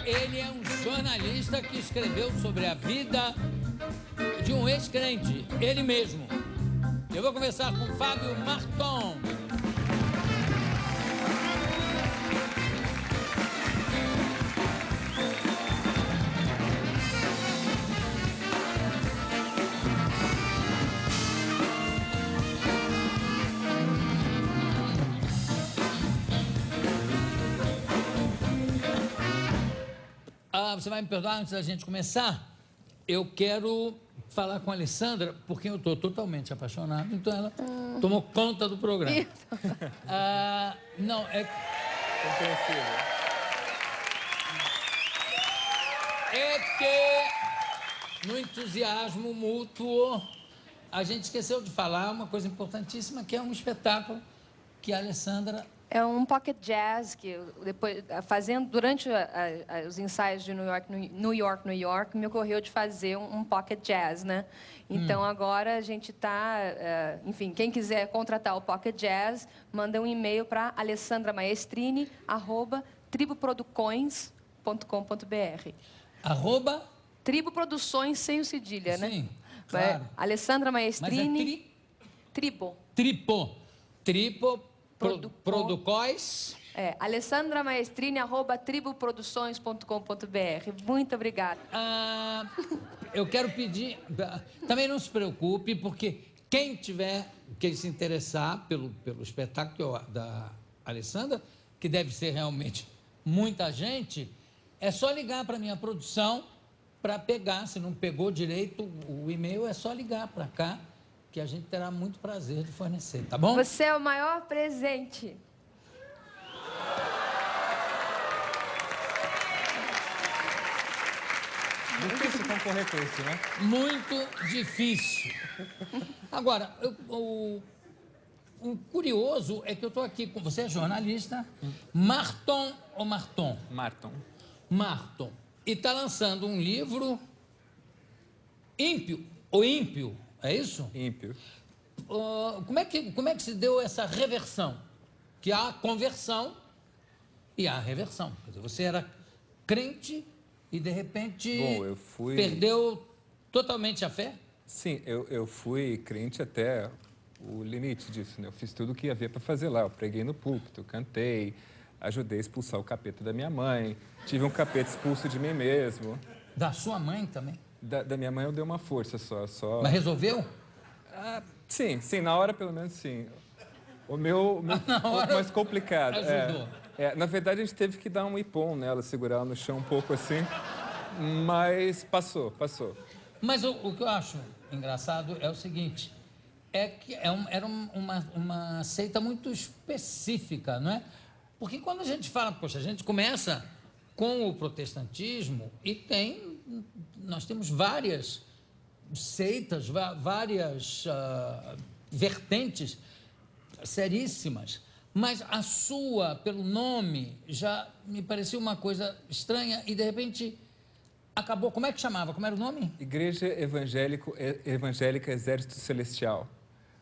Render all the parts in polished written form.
Ele é um jornalista que escreveu sobre a vida de um ex-crente, ele mesmo. Eu vou conversar com Fábio Marton. Você vai me perdoar antes da gente começar? Eu quero falar com a Alessandra, porque eu estou totalmente apaixonado, então ela tomou conta do programa. Não, é... Compreensível. É que, no entusiasmo mútuo, a gente esqueceu de falar uma coisa importantíssima, que é um espetáculo que a Alessandra... É um pocket jazz que depois fazendo durante os ensaios de New York, me ocorreu de fazer um pocket jazz, né? Então agora a gente está, enfim, quem quiser contratar o pocket jazz, manda um e-mail para alessandramaestrini@triboproducões.com.br. Triboproduções sem o cedilha, né? Sim, claro. Alessandra Maestrini. Mas é Tribo. Producóis. alessandramaestrini@triboproduções.com.br. Muito obrigada. Eu quero pedir... Também não se preocupe, porque quem se interessar pelo espetáculo da Alessandra, que deve ser realmente muita gente, é só ligar para a minha produção para pegar. Se não pegou direito o e-mail, é só ligar para cá, que a gente terá muito prazer de fornecer, tá bom? Você é o maior presente. Difícil concorrer com isso, né? Muito difícil. Agora, o curioso é que eu estou aqui com... Você é jornalista. Marton ou Marton? Marton. Marton. E está lançando um livro... Ímpio. Ou Ímpio, é isso? Ímpio. Como é que se deu essa reversão? Que há a conversão e há a reversão. Quer dizer, você era crente e, de repente, perdeu totalmente a fé? Sim, eu fui crente até o limite disso, né? Eu fiz tudo o que havia para fazer lá. Eu preguei no púlpito, cantei, ajudei a expulsar o capeta da minha mãe, tive um capeta expulso de mim mesmo. Da sua mãe também? Da minha mãe eu dei uma força só. Mas resolveu? Sim, na hora pelo menos sim. O meu um pouco mais complicado. Ajudou. Na verdade a gente teve que dar um ipom nela, segurar ela no chão um pouco assim, mas passou. Mas o que eu acho engraçado é o seguinte, é que era uma seita muito específica, não é? Porque quando a gente fala, poxa, a gente começa com o protestantismo e nós temos várias seitas, várias vertentes seríssimas, mas a sua, pelo nome, já me parecia uma coisa estranha e, de repente, acabou. Como é que chamava? Como era o nome? Igreja Evangélica Exército Celestial.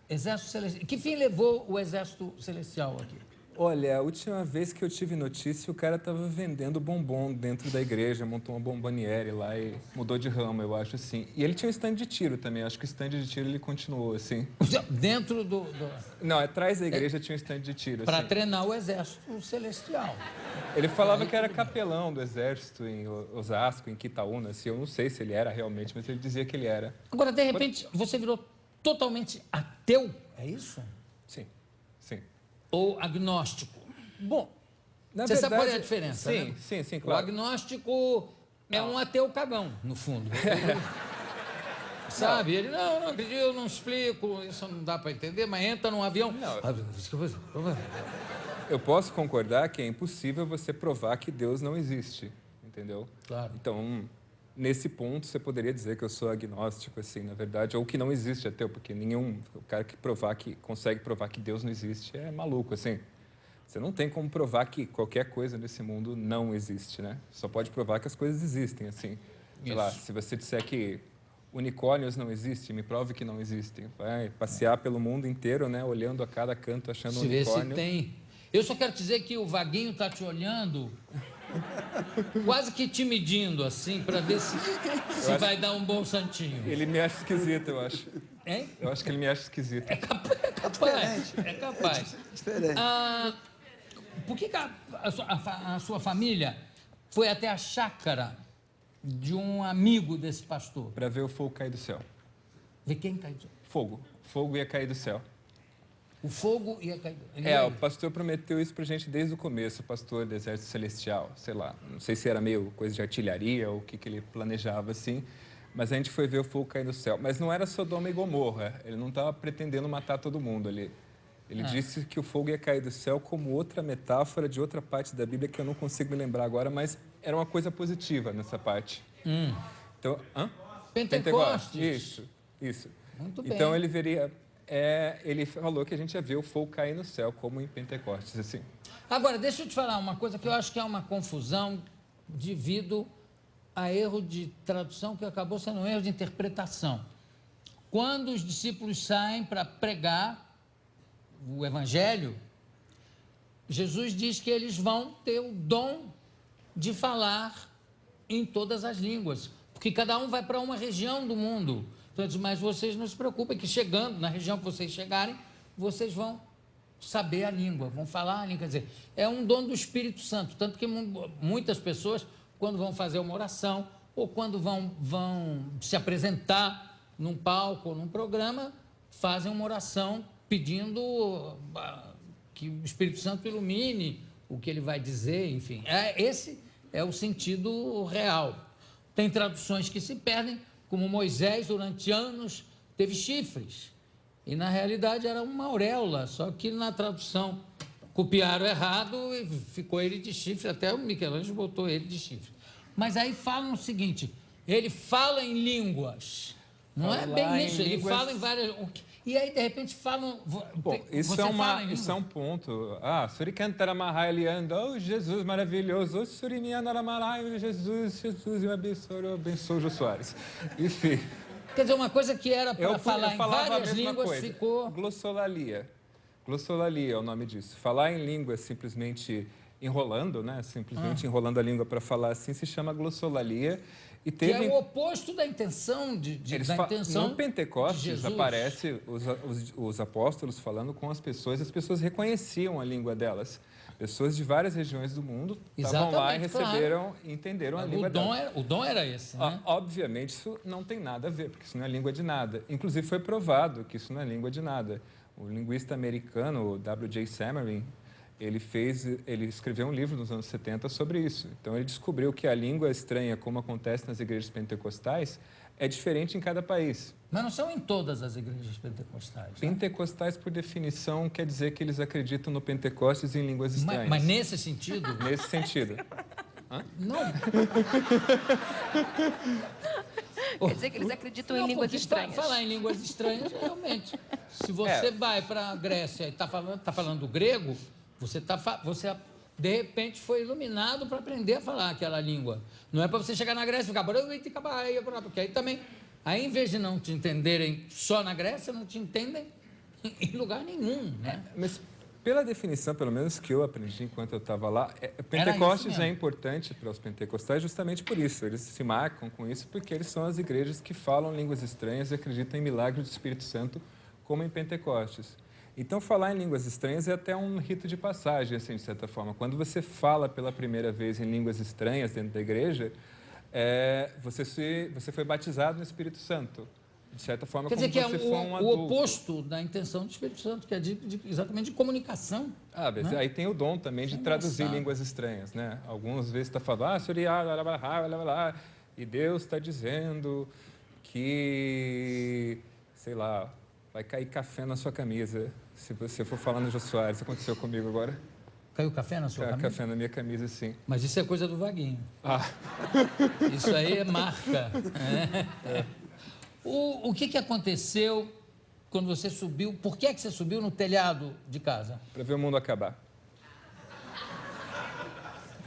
Exército Celestial. Que fim levou o Exército Celestial aqui? Olha, a última vez que eu tive notícia, o cara estava vendendo bombom dentro da igreja, montou uma bomboniere lá e mudou de ramo, eu acho, assim. E ele tinha um stand de tiro também, acho que o stand de tiro ele continuou, assim. Dentro do... Não, atrás da igreja tinha um stand de tiro, para assim. treinar o Exército Celestial. Ele falava que era capelão do Exército em Osasco, em Quitaúna, assim. Eu não sei se ele era realmente, mas ele dizia que ele era. Agora, de repente, você virou totalmente ateu, é isso? Sim. Ou agnóstico? Bom, você sabe qual é a diferença, né? Sim, claro. O agnóstico é um ateu cagão, no fundo. Sabe? Ele, não acredito, eu não explico, isso não dá para entender, mas entra num avião... Eu posso concordar que é impossível você provar que Deus não existe, entendeu? Claro. Então, nesse ponto, você poderia dizer que eu sou agnóstico, assim, na verdade, ou que não existe ateu, porque o cara que consegue provar que Deus não existe é maluco, assim. Você não tem como provar que qualquer coisa nesse mundo não existe, né? Só pode provar que as coisas existem, assim. Sei lá, se você disser que unicórnios não existem, me prove que não existem. Vai passear pelo mundo inteiro, né, olhando a cada canto, achando um unicórnio. Se vê se tem. Eu só quero dizer que o Vaguinho está te olhando quase que te medindo, assim, para ver se vai dar um bom santinho. Ele me acha esquisito, eu acho. Hein? Eu acho que ele me acha esquisito. É capaz. É capaz. Diferente. Por que a sua família foi até a chácara de um amigo desse pastor? Para ver o fogo cair do céu. Ver quem caiu do céu? Fogo. Fogo ia cair do céu. O fogo ia cair do céu. É, o pastor prometeu isso pra gente desde o começo, o pastor do Exército Celestial, sei lá, não sei se era meio coisa de artilharia ou o que ele planejava assim, mas a gente foi ver o fogo cair do céu. Mas não era Sodoma e Gomorra, ele não estava pretendendo matar todo mundo ali. Ele disse que o fogo ia cair do céu como outra metáfora de outra parte da Bíblia que eu não consigo me lembrar agora, mas era uma coisa positiva nessa parte. Então, Pentecostes. Isso. Muito bem. Então ele veria... ele falou que a gente ia ver o fogo cair no céu, como em Pentecostes, assim. Agora, deixa eu te falar uma coisa que eu acho que é uma confusão devido a erro de tradução que acabou sendo um erro de interpretação. Quando os discípulos saem para pregar o evangelho, Jesus diz que eles vão ter o dom de falar em todas as línguas, porque cada um vai para uma região do mundo. Então, eu disse, mas vocês não se preocupem, que chegando na região que vocês chegarem, vocês vão saber a língua, vão falar a língua. Quer dizer, é um dom do Espírito Santo, tanto que muitas pessoas, quando vão fazer uma oração, ou quando vão se apresentar num palco ou num programa, fazem uma oração pedindo que o Espírito Santo ilumine o que ele vai dizer, enfim. Esse é o sentido real. Tem traduções que se perdem, como Moisés, durante anos, teve chifres. E, na realidade, era uma auréola, só que na tradução copiaram errado e ficou ele de chifre, até o Michelangelo botou ele de chifre. Mas aí falam o seguinte, ele fala em línguas. Não é bem isso, ele fala em várias... E aí, de repente, falam... Bom, isso é um ponto. Suri Cantaramahai Elianda, oh, Jesus maravilhoso, oh, Suri Mianaramalai, Jesus, me abençoe, Jô Soares. Enfim. Quer dizer, uma coisa que era para falar em várias línguas ficou... Glossolalia. Glossolalia é o nome disso. Falar em línguas simplesmente enrolando, né? Simplesmente enrolando a língua para falar assim, se chama glossolalia. E teve... Que é o oposto da intenção No Pentecostes aparece os apóstolos falando com as pessoas reconheciam a língua delas. Pessoas de várias regiões do mundo estavam lá e receberam, entenderam a língua delas. O dom era esse, né? Obviamente, isso não tem nada a ver, porque isso não é língua de nada. Inclusive, foi provado que isso não é língua de nada. O linguista americano, W.J. Samarin, ele escreveu um livro nos anos 70 sobre isso. Então, ele descobriu que a língua estranha, como acontece nas igrejas pentecostais, é diferente em cada país. Mas não são em todas as igrejas pentecostais. Né? Pentecostais, por definição, quer dizer que eles acreditam no Pentecostes em línguas estranhas. Mas nesse sentido? Nesse sentido. Não. Quer dizer que eles acreditam em línguas estranhas. Falar em línguas estranhas, realmente. Se você vai para a Grécia e está falando grego, você de repente foi iluminado para aprender a falar aquela língua. Não é para você chegar na Grécia e ficar... Porque aí também... Aí, em vez de não te entenderem só na Grécia, não te entendem em lugar nenhum, né? Mas, pela definição, pelo menos que eu aprendi enquanto eu estava lá, Pentecostes é importante para os pentecostais justamente por isso. Eles se marcam com isso porque eles são as igrejas que falam línguas estranhas e acreditam em milagres do Espírito Santo, como em Pentecostes. Então, falar em línguas estranhas é até um rito de passagem, assim, de certa forma. Quando você fala pela primeira vez em línguas estranhas dentro da igreja, você foi batizado no Espírito Santo. De certa forma, quer dizer que você foi um o adulto. oposto da intenção do Espírito Santo, que é exatamente de comunicação. Mas né? aí tem o dom também de traduzir línguas estranhas, né? Algumas vezes está falando, e Deus está dizendo que, sei lá, vai cair café na sua camisa. Se você for falar no Jô Soares, aconteceu comigo agora. Caiu café na sua camisa? Café na minha camisa, sim. Mas isso é coisa do Vaguinho. Isso aí é marca. O que aconteceu quando você subiu? Por que você subiu no telhado de casa? Para ver o mundo acabar.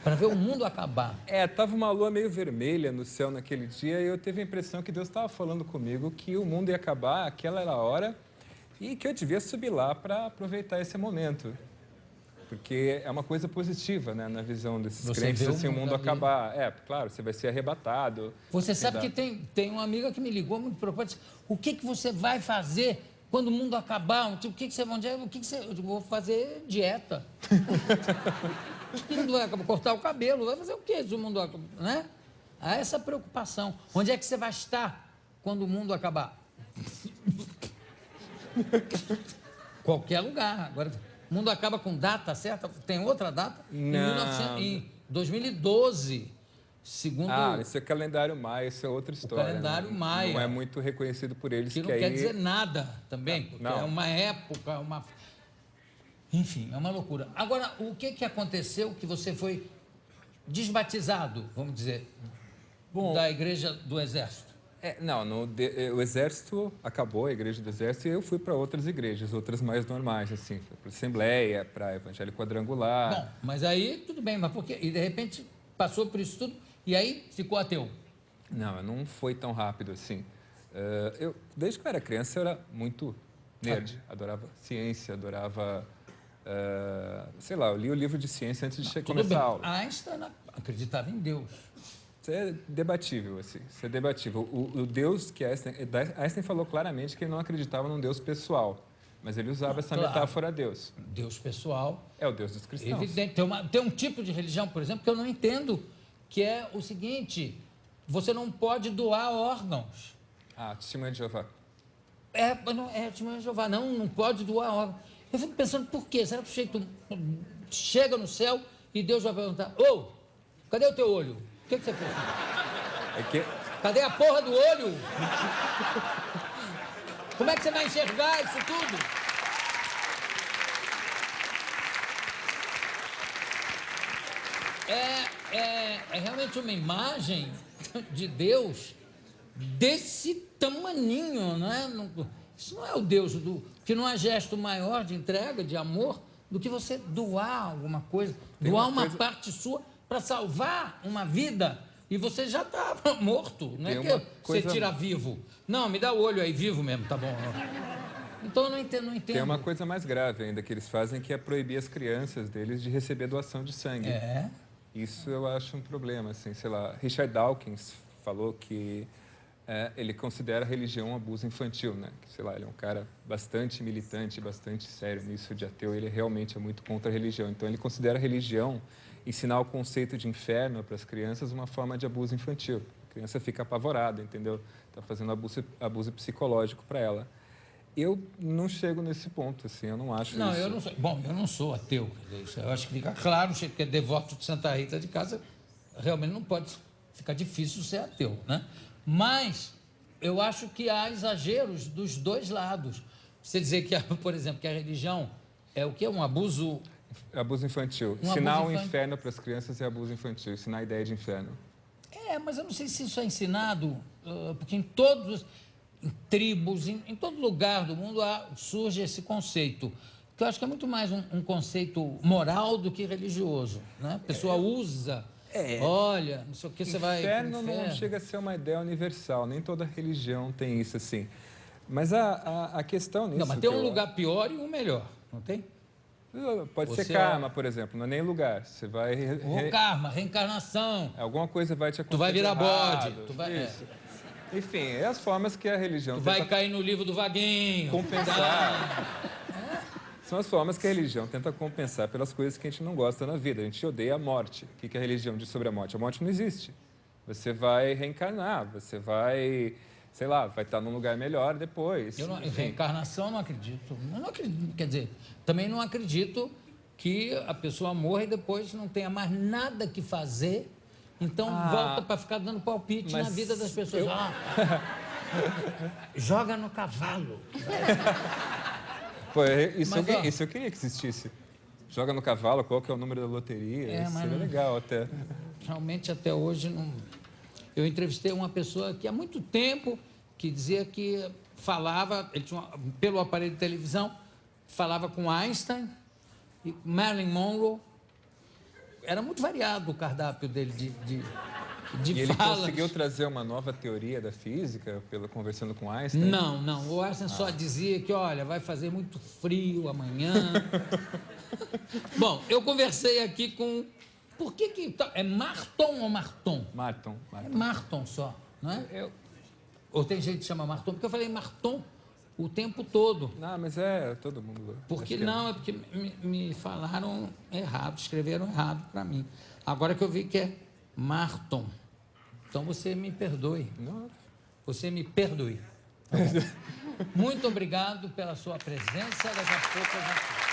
Para ver o mundo acabar? Tava uma lua meio vermelha no céu naquele dia e eu tive a impressão que Deus estava falando comigo que o mundo ia acabar, aquela era a hora, e que eu devia subir lá para aproveitar esse momento. porque é uma coisa positiva, né, na visão desses Você crentes, vê o assim, o mundo mundo ali. acabar. Claro, você vai ser arrebatado. Você sabe que Exato. tem uma amiga que me ligou muito preocupada. O que você vai fazer quando o mundo acabar? O que você vai fazer? Eu digo, vou fazer dieta. O mundo vai acabar, cortar o cabelo. Vai fazer o quê se o mundo acabar? Né? Há essa preocupação. Onde é que você vai estar quando o mundo acabar? Qualquer lugar. Agora, o mundo acaba com data certa? Tem outra data? Não. Em 2012, segundo... Esse é calendário maia, isso é outra história. calendário né? maia. Não é muito reconhecido por eles. Que não quer dizer nada também, porque Não. é uma época, uma... Enfim, é uma loucura. Agora, o que aconteceu que você foi desbatizado, vamos dizer, Bom, da Igreja do Exército? O exército acabou, a igreja do exército, e eu fui para outras igrejas, outras mais normais, assim, fui para Assembleia, para Evangelho Quadrangular. Bom, mas aí tudo bem, mas por quê? E de repente passou por isso tudo e aí ficou ateu. Não foi tão rápido assim. Desde que eu era criança, eu era muito nerd, adorava ciência, adorava... sei lá, eu li o livro de ciência antes de começar a aula. Einstein acreditava em Deus. Isso é debatível, assim. Isso é debatível. O Deus que Einstein falou claramente que ele não acreditava num Deus pessoal, mas ele usava essa metáfora Deus. Deus pessoal. É o Deus dos cristãos. Evidente. Tem um tipo de religião, por exemplo, que eu não entendo, que é o seguinte: você não pode doar órgãos. Testemunha de Jeová. Testemunha de Jeová, não pode doar órgãos. Eu fico pensando, por quê? Será que o sujeito chega no céu e Deus vai perguntar: cadê o teu olho? O que você fez? Cadê a porra do olho? Como é que você vai enxergar isso tudo? É realmente uma imagem de Deus desse tamaninho, não é? Isso não é o Deus que não há gesto maior de entrega, de amor, do que você doar alguma coisa, doar uma parte sua para salvar uma vida, e você já estava morto, não é que você tira vivo. Não, me dá o olho aí, vivo mesmo, tá bom. Então eu não entendo. Tem uma coisa mais grave ainda que eles fazem, que é proibir as crianças deles de receber doação de sangue. Isso eu acho um problema, assim, sei lá. Richard Dawkins falou que ele considera a religião um abuso infantil, né? Que, sei lá, ele é um cara bastante militante, bastante sério nisso de ateu, ele realmente é muito contra a religião. Então ele considera a religião, ensinar o conceito de inferno para as crianças, uma forma de abuso infantil. A criança fica apavorada, entendeu? Está fazendo abuso psicológico para ela. Eu não chego nesse ponto, assim, eu não acho isso. Eu não sou. Bom, eu não sou ateu. Eu acho que fica claro, que é devoto de Santa Rita de Casa, realmente não pode ficar difícil ser ateu, né? Mas eu acho que há exageros dos dois lados. Você dizer que, por exemplo, que a religião é o quê? Um abuso... Abuso infantil. Ensinar o inferno para as crianças é abuso infantil, ensinar a ideia de inferno. Mas eu não sei se isso é ensinado, porque em todos... em tribos, em todo lugar do mundo surge esse conceito, que eu acho que é muito mais um conceito moral do que religioso, né? A pessoa usa, olha, não sei o que, você vai... Inferno não chega a ser uma ideia universal, nem toda religião tem isso assim. Mas a questão nisso... Não, mas tem um lugar pior e um melhor, não tem? Pode ser karma, por exemplo, não é nem lugar. Você vai... Karma, reencarnação. Alguma coisa vai te acontecer. Tu vai virar bode. Isso. Enfim, é as formas que a religião... Tu vai cair no livro do Vaguinho. Compensar. São as formas que a religião tenta compensar pelas coisas que a gente não gosta na vida. A gente odeia a morte. O que a religião diz sobre a morte? A morte não existe. Você vai reencarnar, você vai... sei lá, vai estar num lugar melhor depois. Reencarnação eu não acredito. Eu não acredito. Quer dizer, também não acredito que a pessoa morra e depois não tenha mais nada que fazer. Então volta para ficar dando palpite na vida das pessoas. Joga no cavalo. Pô, isso eu queria que existisse. Joga no cavalo, qual que é o número da loteria? Isso seria legal até. Realmente até hoje não... Eu entrevistei uma pessoa que há muito tempo que dizia que falava, ele tinha pelo aparelho de televisão, falava com Einstein e Marilyn Monroe. Era muito variado o cardápio dele de E ele falas. conseguiu trazer uma nova teoria da física, conversando com Einstein? Não. O Einstein só dizia que, olha, vai fazer muito frio amanhã. Bom, eu conversei aqui com... Por que é Marton ou Marton? Marton. É Marton só, não é? Ou tem gente que chama Marton, porque eu falei Marton o tempo todo. Não, mas todo mundo... Porque não, é porque me falaram errado, escreveram errado para mim. Agora que eu vi que é Marton. Então você me perdoe. Não. Você me perdoe. Tá bom? Muito obrigado pela sua presença. Daqui a pouco a gente...